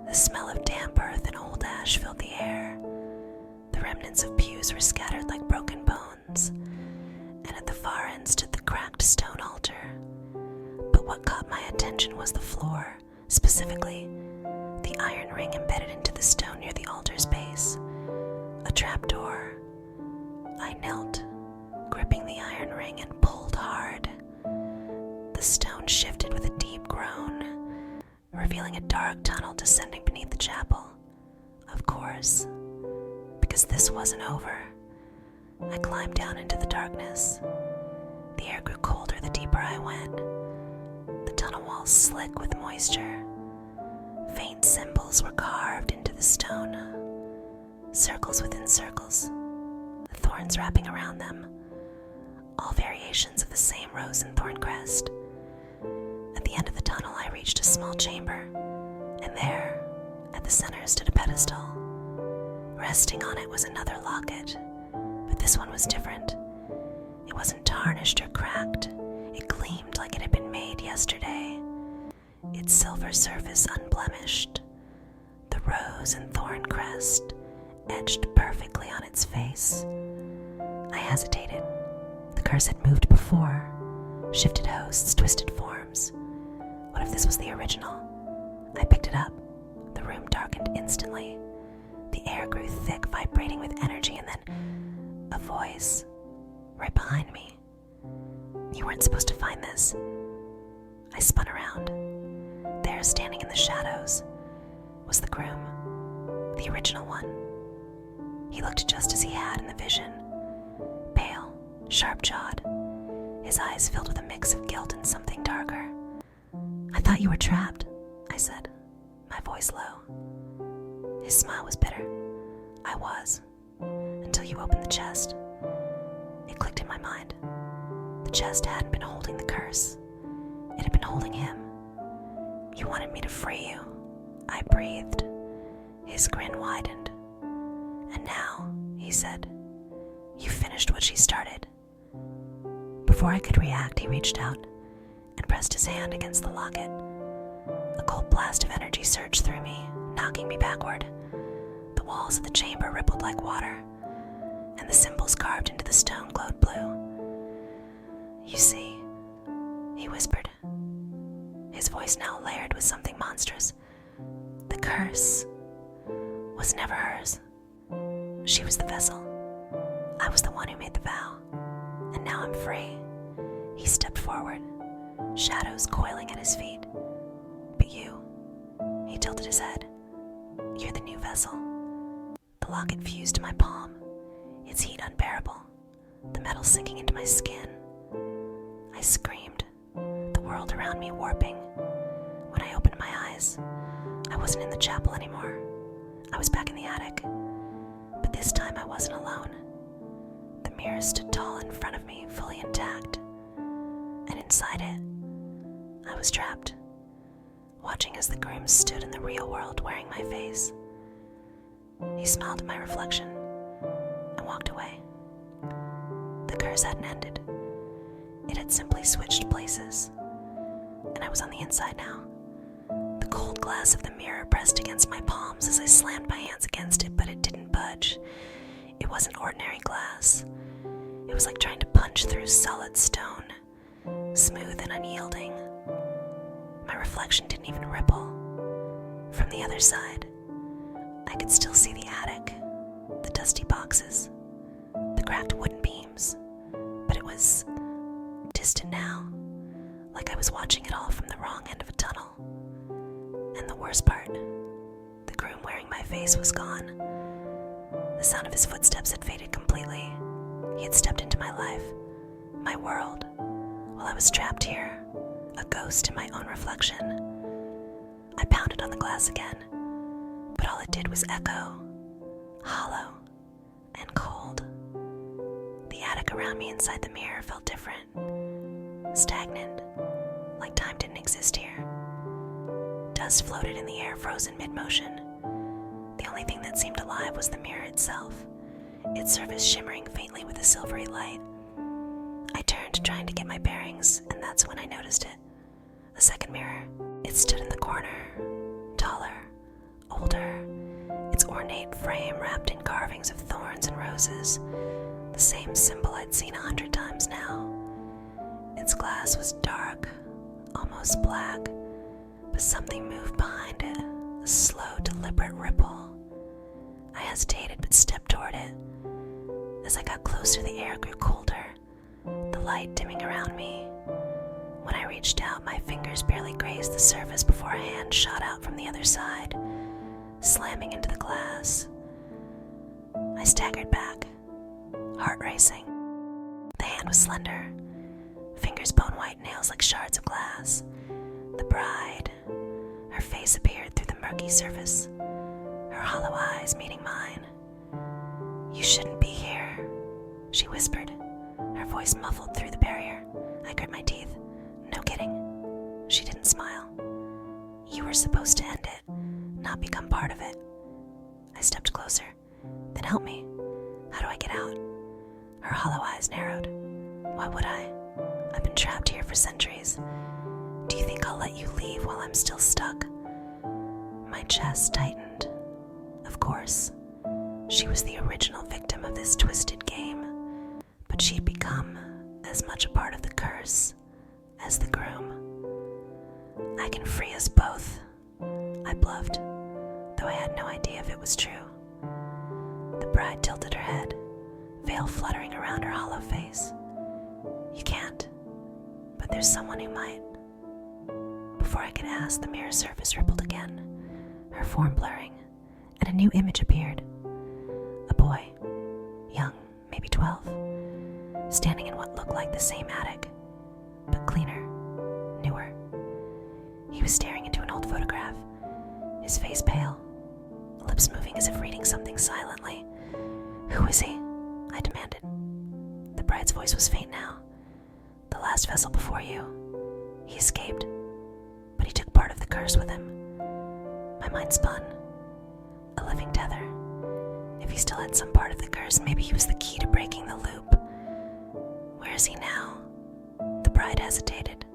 The smell of damp earth and old ash filled the air. The remnants of pews were scattered like broken bones, and at the far end stood the cracked stone altar. But what caught my attention was the floor, specifically the iron ring embedded into the stone near the altar's base. A trapdoor. I knelt, gripping the iron ring, and pulled hard. The stone shifted with a deep groan, revealing a dark tunnel descending beneath the chapel. Of course, because this wasn't over. I climbed down into the darkness. The air grew colder the deeper I went. The tunnel walls slick with moisture. Faint symbols were carved into the stone. Circles within circles, the thorns wrapping around them, all variations of the same rose and thorn crest. At the end of the tunnel, I reached a small chamber, and there, at the center, stood a pedestal. Resting on it was another locket, but this one was different. It wasn't tarnished or cracked. It gleamed like it had been made yesterday, its silver surface unblemished. The rose and thorn crest etched perfectly on its face. I hesitated. The curse had moved before, shifted hosts, twisted forms. What if this was the original? I picked it up. The room darkened instantly. The air grew thick, vibrating with energy, and then a voice right behind me. You weren't supposed to find this. I spun around. There, standing in the shadows, was the groom, the original one. He looked just as he had in the vision, pale, sharp-jawed, his eyes filled with a mix of guilt and something darker. I thought you were trapped, I said, my voice low. His smile was bitter. I was, until you opened the chest. It clicked in my mind. The chest hadn't been holding the curse. It had been holding him. You wanted me to free you. I breathed. His grin widened. And now, he said, you finished what she started. Before I could react, he reached out and pressed his hand against the locket. A cold blast of energy surged through me, knocking me backward. The walls of the chamber rippled like water, and the symbols carved into the stone glowed blue. You see, he whispered, his voice now layered with something monstrous. The curse was never hers. She was the vessel. I was the one who made the vow, and now I'm free. He stepped forward, shadows coiling at his feet. But you, he tilted his head. You're the new vessel. The locket fused to my palm, its heat unbearable, the metal sinking into my skin. I screamed, the world around me warping. When I opened my eyes, I wasn't in the chapel anymore. I was back in the attic. But this time I wasn't alone. The mirror stood tall in front of me, fully intact. And inside it, I was trapped, watching as the groom stood in the real world wearing my face. He smiled at my reflection and walked away. The curse hadn't ended. It had simply switched places, and I was on the inside now. The cold glass of the mirror pressed against my palms as I slammed my hands against it, but it didn't budge. It wasn't ordinary glass. It was like trying to punch through solid stone, smooth and unyielding. My reflection didn't even ripple. From the other side, I could still see the attic, the dusty boxes, the cracked wooden beams, but it was distant now, like I was watching it all from the wrong end of a tunnel. And the worst part, the groom wearing my face was gone. The sound of his footsteps had faded completely. He had stepped into my life, my world, while I was trapped here, a ghost in my own reflection. I pounded on the glass again, but all it did was echo, hollow, and cold. The attic around me inside the mirror felt different, stagnant, like time didn't exist here. Dust floated in the air, frozen mid-motion. The only thing that seemed alive was the mirror itself, its surface shimmering faintly with a silvery light. I turned, trying to get my bearings, and that's when I noticed it. A second mirror. It stood in the corner, taller, older, its ornate frame wrapped in carvings of thorns and roses, the same symbol I'd seen 100 times now. Its glass was dark, almost black, but something moved behind it, a slow, deliberate ripple. I hesitated but stepped toward it. As I got closer, the air grew colder, the light dimming around me. When I reached out, my fingers barely grazed the surface before a hand shot out from the other side, slamming into the glass. I staggered back, heart racing. The hand was slender, fingers bone-white, nails like shards of glass. The bride, her face appeared through the murky surface, her hollow eyes meeting mine. "You shouldn't be here," she whispered, her voice muffled through the barrier. I grit my teeth. "No kidding." She didn't smile. "You were supposed to end it, not become part of it." I stepped closer. "Then help me. How do I get out?" Her hollow eyes narrowed. "Why would I? I've been trapped here for centuries. Do you think I'll let you leave while I'm still stuck?" My chest tightened. Of course. She was the original victim of this twisted game, but she'd become as much a part of the curse as the groom. "I can free us both," I bluffed, though I had no idea if it was true. The bride tilted her head, veil fluttering around her hollow face. "You can't, but there's someone who might." Before I could ask, the mirror surface rippled again, her form blurring, and a new image appeared. A boy, young, maybe 12, standing in what looked like the same attic, but cleaner, newer. He was staring into an old photograph, his face pale, lips moving as if reading something silently. "Who is he?" I demanded. The bride's voice was faint now. "The last vessel before you. He escaped, but he took part of the curse with him." My mind spun. A living tether. If he still had some part of the curse, maybe he was the key to breaking the loop. "Where is he now?" The bride hesitated.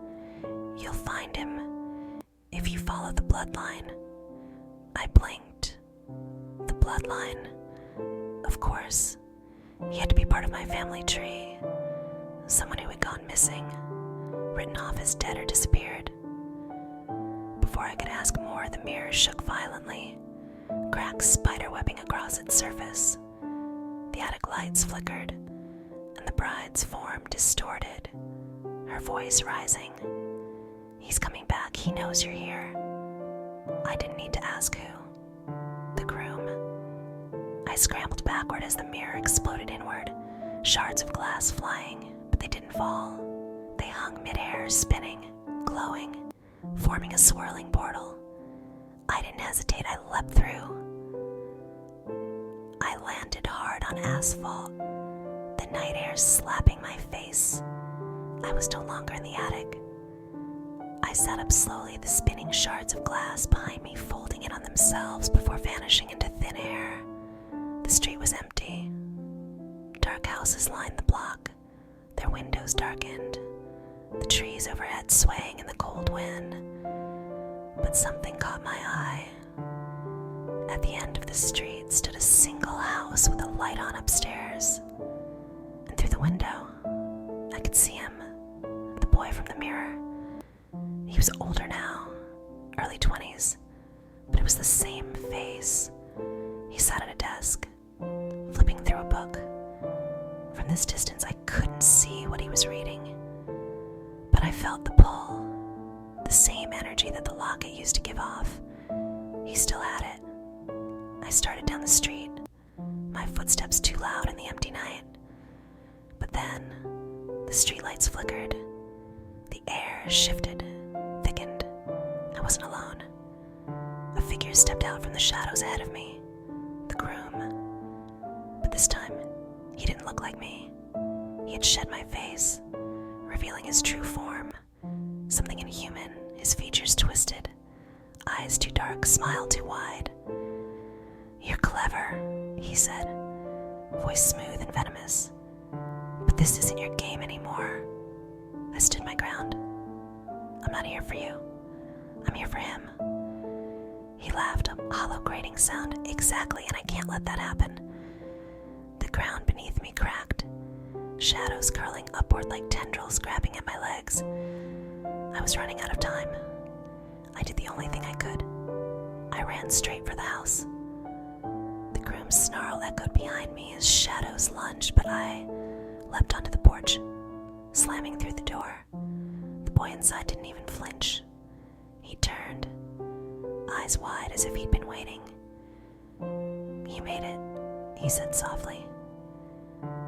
"You'll find him if you follow the bloodline." I blinked. The bloodline. Of course. He had to be part of my family tree. Someone who had gone missing, written off as dead or disappeared. Before I could ask more, the mirror shook violently, cracks spiderwebbing across its surface. The attic lights flickered, and the bride's form distorted, her voice rising. "He's coming back. He knows you're here." I didn't need to ask who. The groom. I scrambled backward as the mirror exploded inward, shards of glass flying, but they didn't fall. They hung midair, spinning, glowing, forming a swirling portal. I didn't hesitate. I leapt through. I landed hard on asphalt, the night air slapping my face. I was no longer in the attic. I sat up slowly, the spinning shards of glass behind me folding in on themselves before vanishing into thin air. The street was empty. Dark houses lined the block, their windows darkened, the trees overhead swaying in the cold wind. But something caught my eye. At the end of the street stood a single house with a light on upstairs. And through the window, I could see him, the boy from the mirror. He was older now, early 20s, but it was the same face. He sat at a desk, flipping through a book. From this distance, I couldn't see what he was reading, but I felt the pull, the same energy that the locket used to give off. He still had it. I started down the street, my footsteps too loud in the empty night. But then, the streetlights flickered. The air shifted, thickened. I wasn't alone. A figure stepped out from the shadows ahead of me. The groom. But this time, he didn't look like me. He had shed my face, revealing his true form. Something inhuman, his features twisted. Eyes too dark, smile too wide. "You're clever," he said, voice smooth and venomous. "But this isn't your game anymore." I stood my ground. "I'm not here for you. I'm here for him." He laughed, a hollow grating sound. "Exactly, and I can't let that happen." The ground beneath me cracked, shadows curling upward like tendrils grabbing at my legs. I was running out of time. I did the only thing I could. I ran straight for the house. The groom's snarl echoed behind me as shadows lunged, but I leapt onto the porch, slamming through the door. The boy inside didn't even flinch. He turned, eyes wide as if he'd been waiting. "You made it," he said softly.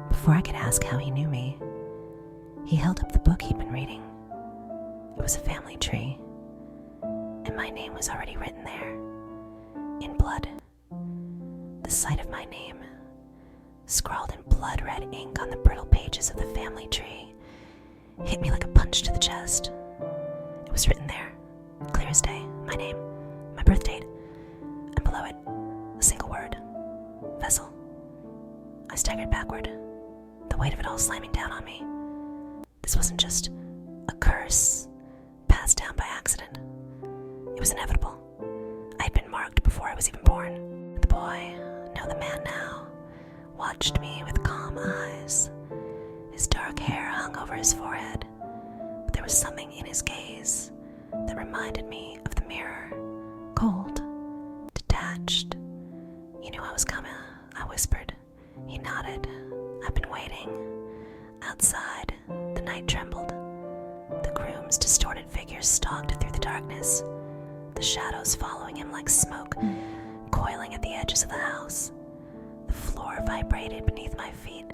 Before I could ask how he knew me, he held up the book he'd been reading. It was a family tree, and my name was already written there, in blood. The sight of my name, scrawled in blood-red ink on the brittle pages of the family tree, hit me like a punch to the chest. It was written there, clear as day, my name, my birth date, and below it, a single word: vessel. I staggered backward, the weight of it all slamming down on me. This wasn't just a curse passed down by accident. It was inevitable. I had been marked before I was even born. The boy, no, the man now, watched me with calm eyes. His dark hair hung over his forehead, but there was something in his gaze that reminded me of the mirror. Cold, detached. "You knew I was coming," I whispered. He nodded. "I've been waiting." Outside, the night trembled. The groom's distorted figure stalked through the darkness, the shadows following him like smoke, coiling at the edges of the house. The floor vibrated beneath my feet.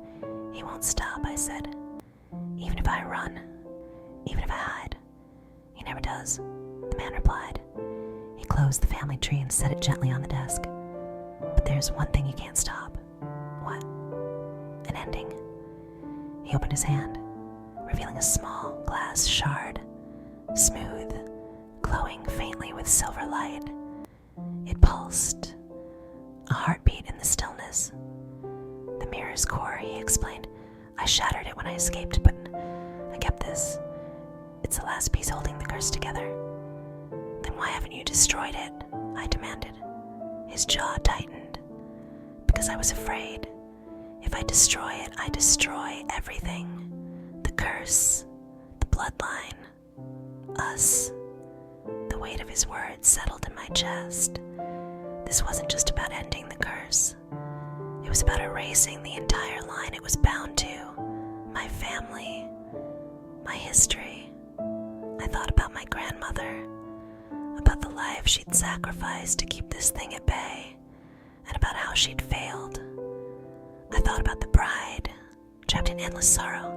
"He won't stop," I said. "Even if I run, even if I hide." "He never does," the man replied. He closed the family tree and set it gently on the desk. "But there's one thing you can't stop." "What?" "An ending." He opened his hand, revealing a small glass shard, smooth, glowing faintly with silver light. It pulsed, a heartbeat in the stillness. "The mirror's core," he explained. "I shattered it when I escaped, but I kept this. It's the last piece holding the curse together." "Then why haven't you destroyed it?" I demanded. His jaw tightened. "Because I was afraid. If I destroy it, I destroy everything. The curse, the bloodline, us." The weight of his words settled in my chest. This wasn't just about ending the curse. It was about erasing the entire line it was bound to. My family, my history. I thought about my grandmother, about the life she'd sacrificed to keep this thing at bay, and about how she'd failed. I thought about the bride, trapped in endless sorrow,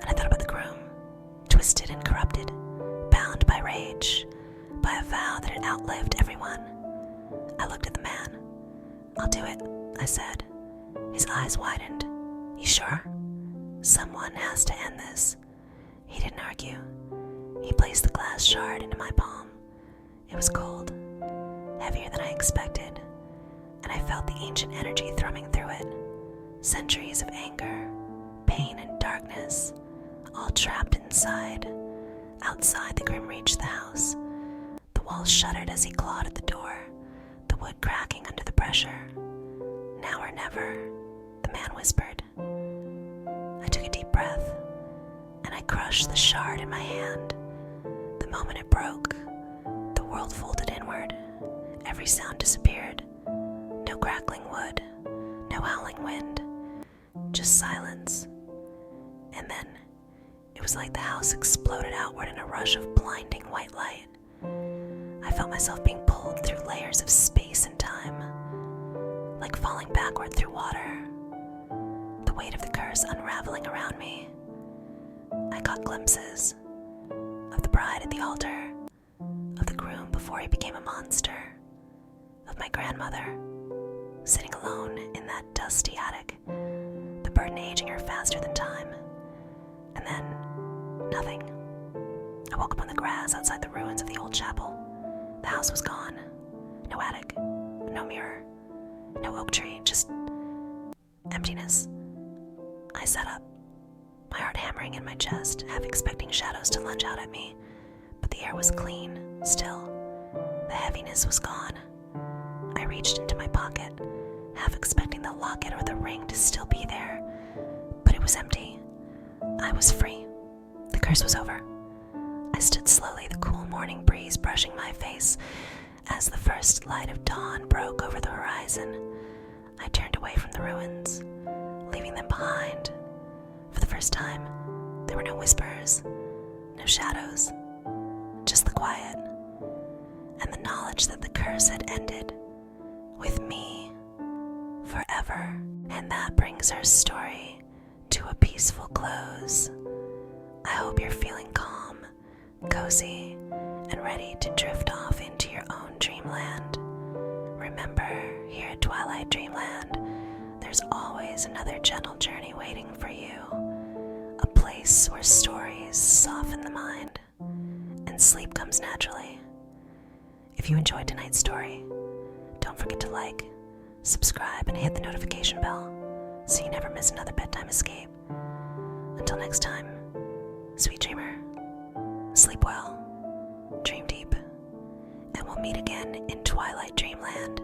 and I thought about the groom, twisted and corrupted, bound by rage, by a vow that had outlived everyone. I looked at the man. "I'll do it," I said. His eyes widened. "You sure?" "Someone has to end this." He didn't argue. He placed the glass shard into my palm. It was cold, heavier than I expected, and I felt the ancient energy thrumming through it. Centuries of anger, pain, and darkness, all trapped inside. Outside, the groom reached the house. The walls shuddered as he clawed at the door, the wood cracking under the pressure. "Now or never," the man whispered. I took a deep breath, and I crushed the shard in my hand. The moment it broke, the world folded inward. Every sound disappeared. No crackling wood, no howling wind, just silence. And then it was like the house exploded outward in a rush of blinding white light. I felt myself being pulled through layers of space and time. like falling backward through water, the weight of the curse unraveling around me. I caught glimpses of the bride at the altar, of the groom before he became a monster, of my grandmother, sitting alone in that dusty attic, the burden aging her faster than time. And then, nothing. I woke up on the grass outside the ruins of the old chapel. The house was gone. No attic, no mirror, no oak tree, just emptiness. I sat up, my heart hammering in my chest, half expecting shadows to lunge out at me, but the air was clean, still. The heaviness was gone. I reached into my pocket, half expecting the locket or the ring to still be there, but it was empty. I was free. The curse was over. I stood slowly, the cool morning breeze brushing my face. As the first light of dawn broke over the horizon, I turned away from the ruins, leaving them behind. For the first time, there were no whispers, no shadows, just the quiet, and the knowledge that the curse had ended with me forever. And that brings our story to a peaceful close. I hope you're feeling calm, cozy, and ready to drift off into your own dreamland. Remember, here at Twilight Dreamland, there's always another gentle journey waiting for you. A place where stories soften the mind and sleep comes naturally. If you enjoyed tonight's story, don't forget to like, subscribe, and hit the notification bell so you never miss another bedtime escape. Until next time, sweet dreamer, sleep well, dream deep, and we'll meet again in Twilight Dreamland.